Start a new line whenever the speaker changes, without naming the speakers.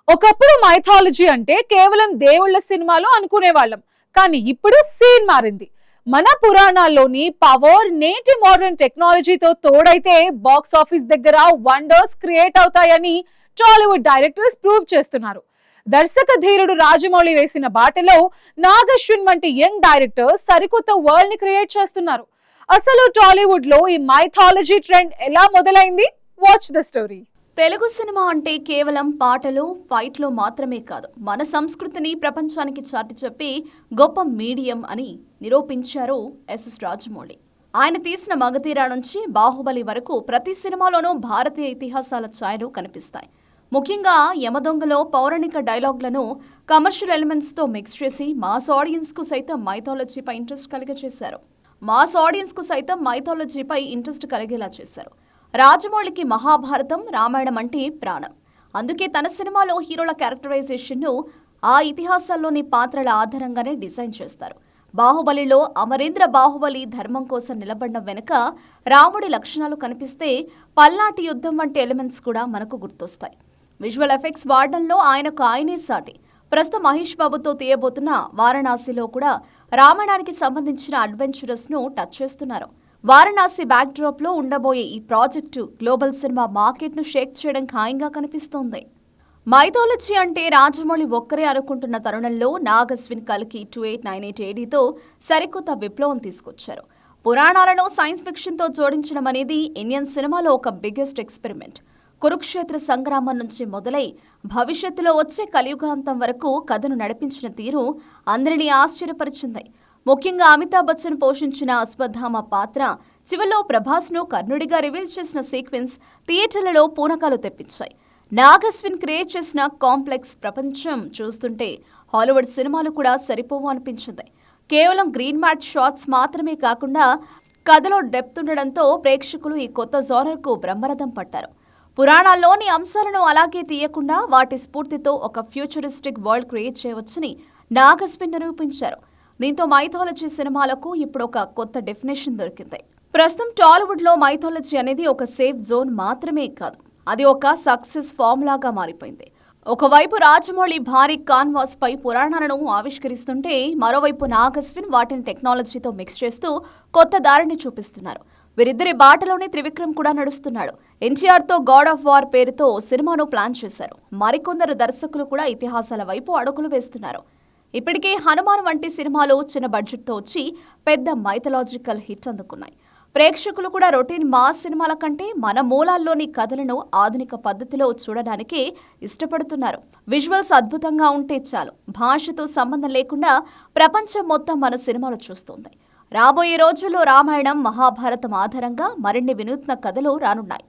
ఒకప్పుడు మైథాలజీ అంటే కేవలం దేవుళ్ళ సినిమాలు అనుకునేవాళ్ళం. కానీ ఇప్పుడు సీన్ మారింది. మన పురాణాల్లోని పవర్ నేటి మోడర్న్ టెక్నాలజీతో తోడైతే బాక్స్ ఆఫీస్ దగ్గర వండర్స్ క్రియేట్ అవుతాయని టాలీవుడ్ డైరెక్టర్స్ ప్రూవ్ చేస్తున్నారు. దర్శక ధీరుడు రాజమౌళి వేసిన బాటలో నాగ్ అశ్విన్ వంటి యంగ్ డైరెక్టర్ సరికొత్త వరల్డ్ ని క్రియేట్ చేస్తున్నారు. అసలు టాలీవుడ్ లో ఈ మైథాలజీ ట్రెండ్ ఎలా మొదలైంది? Watch the story.
Telugu cinema అంటే కేవలం పాటలు, ఫైట్లు మాత్రమే కాదు, మన సంస్కృతిని ప్రపంచానికి చాటి చెప్పి గొప్ప మీడియం అని నిరూపించారు ఎస్ఎస్ రాజమౌళి. ఆయన తీసిన మగధీర నుంచి బాహుబలి వరకు ప్రతి సినిమాలోనూ భారతీయ ఇతిహాసాల ఛాయలు కనిపిస్తాయి. ముఖ్యంగా యమదొంగలో పౌరాణిక డైలాగ్లను కమర్షియల్ ఎలిమెంట్స్తో మిక్స్ చేసి మాస్ ఆడియన్స్కు సైతం మైథాలజీపై ఇంట్రెస్ట్ కలిగేలా చేశారు. రాజమౌళికి మహాభారతం, రామాయణం అంటే ప్రాణం. అందుకే తన సినిమాలో హీరోల క్యారెక్టరైజేషన్ను ఆ ఇతిహాసాల్లోని పాత్రల ఆధారంగానే డిజైన్ చేస్తారు. బాహుబలిలో అమరేంద్ర బాహుబలి ధర్మం కోసం నిలబడిన వెనుక రాముడి లక్షణాలు కనిపిస్తే పల్నాటి యుద్ధం వంటి ఎలిమెంట్స్ కూడా మనకు గుర్తొస్తాయి. విజువల్ ఎఫెక్ట్స్ వాడడంలో ఆయనే సాటి. ప్రస్తుతం మహేష్ బాబుతో తీయబోతున్న వారణాసిలో కూడా రామాయణానికి సంబంధించిన అడ్వెంచరస్ ను టచ్ చేస్తున్నారు. వారణాసి బ్యాక్ డ్రాప్ లో ఉండబోయే ఈ ప్రాజెక్టు గ్లోబల్ సినిమా మార్కెట్ ను షేక్ చేయడం ఖాయంగా కనిపిస్తోంది. మైథాలజీ అంటే రాజమౌళి ఒక్కరే అనుకుంటున్న తరుణంలో నాగ్ అశ్విన్ కల్కి 2898 ఏడీతో సరికొత్త విప్లవం తీసుకొచ్చారు. పురాణాలను సైన్స్ ఫిక్షన్ తో జోడించడం అనేది ఇండియన్ సినిమాలో ఒక బిగ్గెస్ట్ ఎక్స్పెరిమెంట్. కురుక్షేత్ర సంగ్రామం నుంచి మొదలై భవిష్యత్తులో వచ్చే కలియుగాంతం వరకు కథను నడిపించిన తీరు అందరినీ ఆశ్చర్యపరిచింది. ముఖ్యంగా అమితాబ్ బచ్చన్ పోషించిన అశ్వత్థామ పాత్ర, చివరిలో ప్రభాస్ను కర్ణుడిగా రివీల్ చేసిన సీక్వెన్స్ థియేటర్లలో పూనకాలు తెప్పించాయి. నాగ్ అశ్విన్ క్రియేట్ చేసిన కాంప్లెక్స్ ప్రపంచం చూస్తుంటే హాలీవుడ్ సినిమాలు కూడా సరిపోవు అనిపించింది. కేవలం గ్రీన్ మ్యాట్ షాట్స్ మాత్రమే కాకుండా కథలో డెప్త్ ఉండడంతో ప్రేక్షకులు ఈ కొత్త జోనర్కు బ్రహ్మరథం పట్టారు. పురాణాల్లోని అంశాలను అలాగే తీయకుండా వాటి స్ఫూర్తితో ఒక ఫ్యూచరిస్టిక్ వరల్డ్ క్రియేట్ చేయవచ్చని నాగ్ అశ్విన్ నిరూపించారు. దీంతో మైథాలజీ సినిమాలకు ఇప్పుడు ఒక కొత్త డెఫినేషన్ దొరికింది. ప్రస్తుతం టాలీవుడ్ లో మైథాలజీ అనేది ఒక సేఫ్ జోన్ మాత్రమే కాదు, అది ఒక సక్సెస్ ఫార్ములాగా మారిపోయింది. ఒకవైపు రాజమౌళి భారీ కాన్వాస్ పై పురాణాలను ఆవిష్కరిస్తుంటే, మరోవైపు నాగ్ అశ్విన్ వాటిని టెక్నాలజీతో మిక్స్ చేస్తూ కొత్త దారిని చూపిస్తున్నారు. వీరిద్దరి బాటలోనే త్రివిక్రమ్ కూడా నడుస్తున్నాడు. ఎన్టీఆర్ తో గాడ్ ఆఫ్ వార్ పేరుతో సినిమాను ప్లాన్ చేశారు. మరికొందరు దర్శకులు కూడా ఇతిహాసాల వైపు అడుగులు వేస్తున్నారు. ఇప్పటికే హనుమాన్ వంటి సినిమాలు చిన్న బడ్జెట్తో వచ్చి పెద్ద మైథలాజికల్ హిట్ అందుకున్నాయి. ప్రేక్షకులు కూడా రొటీన్ మాస్ సినిమాల కంటే మన మూలాల్లోని కథలను ఆధునిక పద్ధతిలో చూడడానికి ఇష్టపడుతున్నారు. విజువల్స్ అద్భుతంగా ఉంటే చాలు, భాషతో సంబంధం లేకుండా ప్రపంచం మొత్తం మన సినిమాలు చూస్తోంది. రాబోయే రోజుల్లో రామాయణం, మహాభారతం ఆధారంగా మరిన్ని వినూత్న కథలు రానున్నాయి.